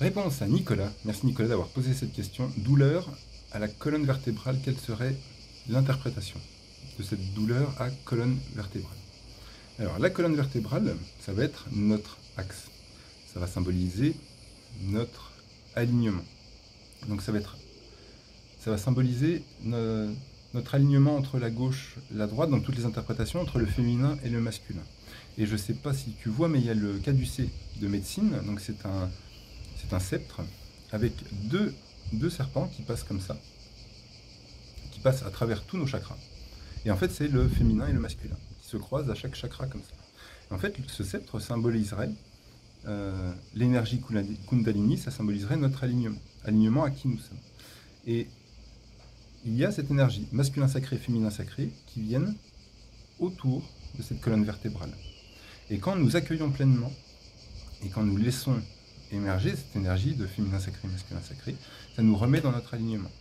Réponse à Nicolas. Merci Nicolas d'avoir posé cette question. Douleur à la colonne vertébrale, quelle serait l'interprétation de cette douleur à colonne vertébrale? Alors la colonne vertébrale, ça va être notre axe. Ça va symboliser notre alignement. Donc ça va symboliser notre alignement entre la gauche et la droite dans toutes les interprétations, entre le féminin et le masculin. Et je ne sais pas si tu vois, mais il y a le caducée de médecine, donc c'est un sceptre avec deux serpents qui passent comme ça, qui passent à travers tous nos chakras. Et en fait, c'est le féminin et le masculin qui se croisent à chaque chakra comme ça. Et en fait, ce sceptre symboliserait l'énergie Kundalini, ça symboliserait notre alignement à qui nous sommes. Et il y a cette énergie masculin sacré, féminin sacré qui viennent autour de cette colonne vertébrale. Et quand nous accueillons pleinement et quand nous laissons émerger cette énergie de féminin sacré, masculin sacré, ça nous remet dans notre alignement.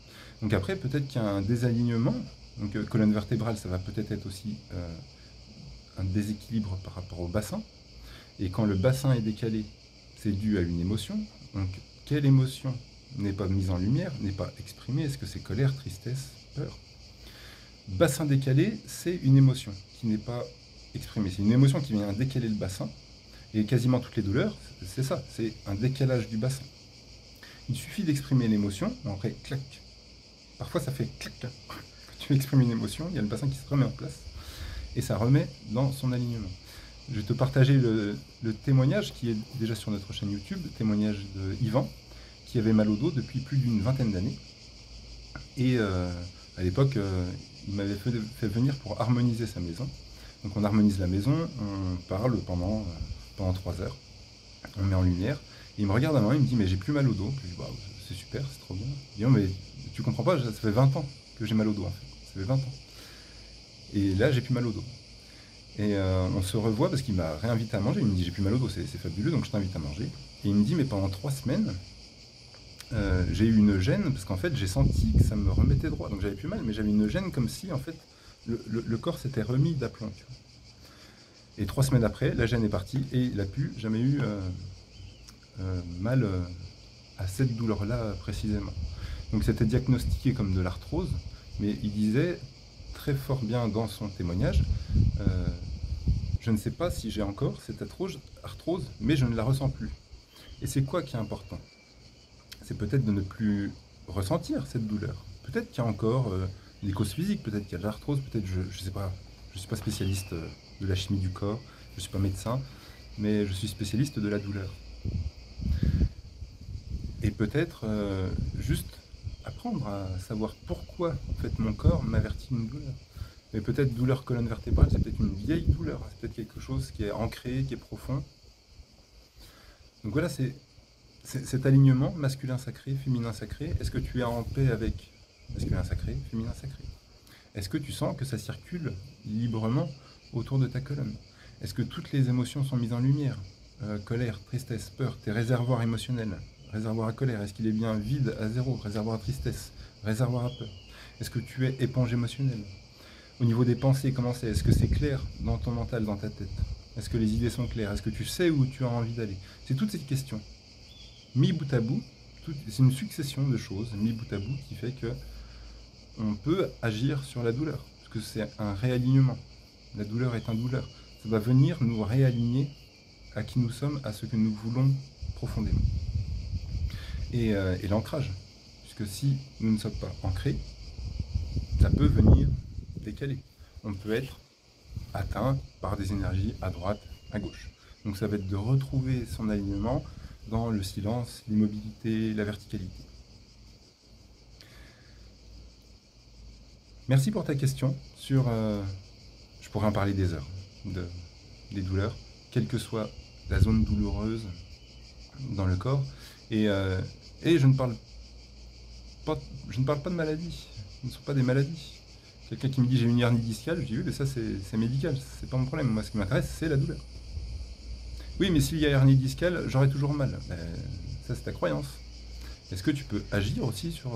Donc après, peut-être qu'il y a un désalignement. Donc colonne vertébrale, ça va peut-être être aussi un déséquilibre par rapport au bassin. Et quand le bassin est décalé, c'est dû à une émotion. Donc quelle émotion n'est pas mise en lumière, n'est pas exprimée? Est-ce que c'est colère, tristesse, peur? Bassin décalé, c'est une émotion qui n'est pas exprimée. C'est une émotion qui vient décaler le bassin. Et quasiment toutes les douleurs, c'est ça, c'est un décalage du bassin. Il suffit d'exprimer l'émotion, après, clac. Parfois, ça fait clac. Quand tu exprimes une émotion, il y a le bassin qui se remet en place, et ça remet dans son alignement. Je vais te partager le témoignage qui est déjà sur notre chaîne YouTube, témoignage de Yvan, qui avait mal au dos depuis plus d'une vingtaine d'années. Et à l'époque, il m'avait fait venir pour harmoniser sa maison. Donc on harmonise la maison, on parle pendant 3 heures, on met en lumière, et il me regarde à moi, il me dit mais j'ai plus mal au dos. Je dis bah, c'est super, c'est trop bien. Il dit non mais tu comprends pas, ça fait 20 ans que j'ai mal au dos en fait, ça fait 20 ans. Et là j'ai plus mal au dos. Et on se revoit parce qu'il m'a réinvité à manger, il me dit j'ai plus mal au dos, c'est fabuleux, donc je t'invite à manger. Et il me dit mais pendant 3 semaines, j'ai eu une gêne, parce qu'en fait j'ai senti que ça me remettait droit, donc j'avais plus mal, mais j'avais une gêne comme si en fait le corps s'était remis d'aplomb. Et 3 semaines après, la gêne est partie et il n'a plus jamais eu mal à cette douleur-là précisément. Donc c'était diagnostiqué comme de l'arthrose, mais il disait très fort bien dans son témoignage, je ne sais pas si j'ai encore cette arthrose, mais je ne la ressens plus. Et c'est quoi qui est important? C'est peut-être de ne plus ressentir cette douleur. Peut-être qu'il y a encore des causes physiques, peut-être qu'il y a de l'arthrose, peut-être, je ne sais pas, je ne suis pas spécialiste de la chimie du corps, je ne suis pas médecin, mais je suis spécialiste de la douleur. Et peut-être juste apprendre à savoir pourquoi en fait mon corps m'avertit d'une douleur. Mais peut-être douleur colonne vertébrale, c'est peut-être une vieille douleur, c'est peut-être quelque chose qui est ancré, qui est profond. Donc voilà, c'est cet alignement masculin sacré, féminin sacré. Est-ce que tu es en paix avec masculin sacré, féminin sacré? Est-ce que tu sens que ça circule librement autour de ta colonne? Est-ce que toutes les émotions sont mises en lumière? Colère, tristesse, peur, tes réservoirs émotionnels, réservoir à colère, est-ce qu'il est bien vide à zéro? Réservoir à tristesse, réservoir à peur. Est-ce que tu es éponge émotionnelle? Au niveau des pensées, comment c'est? Est-ce que c'est clair dans ton mental, dans ta tête? Est-ce que les idées sont claires? Est-ce que tu sais où tu as envie d'aller? C'est toutes ces questions. Mis bout à bout, c'est une succession de choses, mis bout à bout, qui fait que on peut agir sur la douleur, parce que c'est un réalignement. La douleur est un douleur. Ça va venir nous réaligner à qui nous sommes, à ce que nous voulons profondément. Et l'ancrage, puisque si nous ne sommes pas ancrés, ça peut venir décaler. On peut être atteint par des énergies à droite, à gauche. Donc ça va être de retrouver son alignement dans le silence, l'immobilité, la verticalité. Merci pour ta question sur... je pourrais en parler des heures, des douleurs, quelle que soit la zone douloureuse dans le corps. Et je ne parle pas de maladies, ce ne sont pas des maladies. Quelqu'un qui me dit j'ai une hernie discale, je dis oui, mais ça c'est médical, c'est pas mon problème. Moi, ce qui m'intéresse, c'est la douleur. Oui, mais s'il y a hernie discale, j'aurai toujours mal. Ça, c'est ta croyance. Est-ce que tu peux agir aussi sur...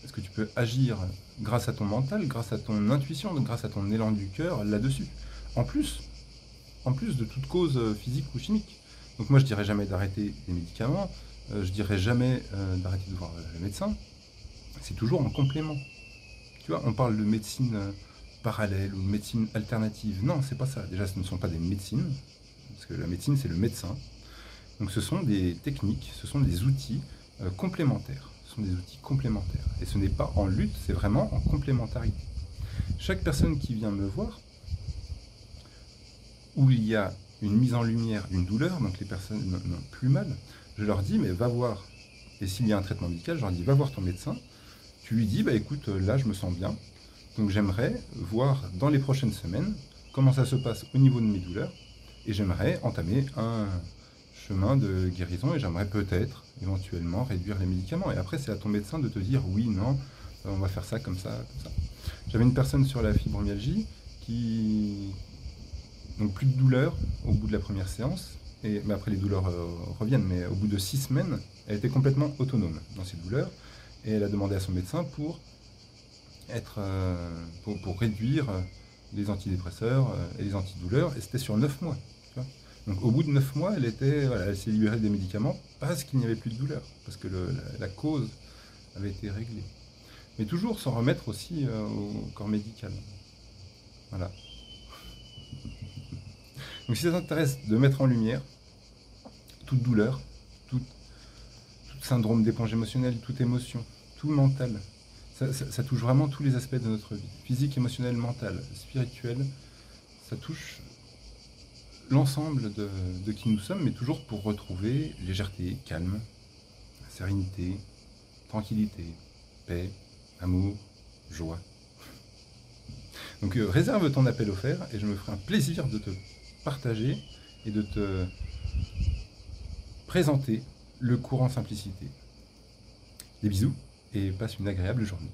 Est-ce que tu peux agir grâce à ton mental, grâce à ton intuition, grâce à ton élan du cœur là-dessus? En plus de toute cause physique ou chimique. Donc moi je dirais jamais d'arrêter les médicaments, je dirais jamais d'arrêter de voir le médecin, c'est toujours en complément. Tu vois, on parle de médecine parallèle ou de médecine alternative. Non, c'est pas ça. Déjà, ce ne sont pas des médecines, parce que la médecine, c'est le médecin. Donc ce sont des techniques, ce sont des outils complémentaires. Ce sont des outils complémentaires. Et ce n'est pas en lutte, c'est vraiment en complémentarité. Chaque personne qui vient me voir, où il y a une mise en lumière d'une douleur, donc les personnes n'ont plus mal, je leur dis, mais va voir. Et s'il y a un traitement médical, je leur dis, va voir ton médecin. Tu lui dis, bah écoute, là je me sens bien, donc j'aimerais voir dans les prochaines semaines comment ça se passe au niveau de mes douleurs, et j'aimerais entamer un chemin de guérison, et j'aimerais peut-être, éventuellement, réduire les médicaments. Et après, c'est à ton médecin de te dire, oui, non, on va faire ça, comme ça, comme ça. J'avais une personne sur la fibromyalgie qui... Donc plus de douleur au bout de la première séance, et mais après les douleurs reviennent, mais au bout de 6 semaines, elle était complètement autonome dans ses douleurs, et elle a demandé à son médecin pour réduire les antidépresseurs et les antidouleurs, et c'était sur 9 mois. Tu vois. Donc au bout de 9 mois, elle s'est libérée des médicaments parce qu'il n'y avait plus de douleur, parce que la cause avait été réglée. Mais toujours s'en remettre aussi au corps médical. Voilà. Donc si ça t'intéresse de mettre en lumière toute douleur, tout syndrome d'éponge émotionnelle, toute émotion, tout mental, ça touche vraiment tous les aspects de notre vie. Physique, émotionnel, mental, spirituel, ça touche l'ensemble de qui nous sommes, mais toujours pour retrouver légèreté, calme, sérénité, tranquillité, paix, amour, joie. Donc réserve ton appel offert et je me ferai un plaisir de te partager et de te présenter le cours en simplicité. Des bisous et passe une agréable journée.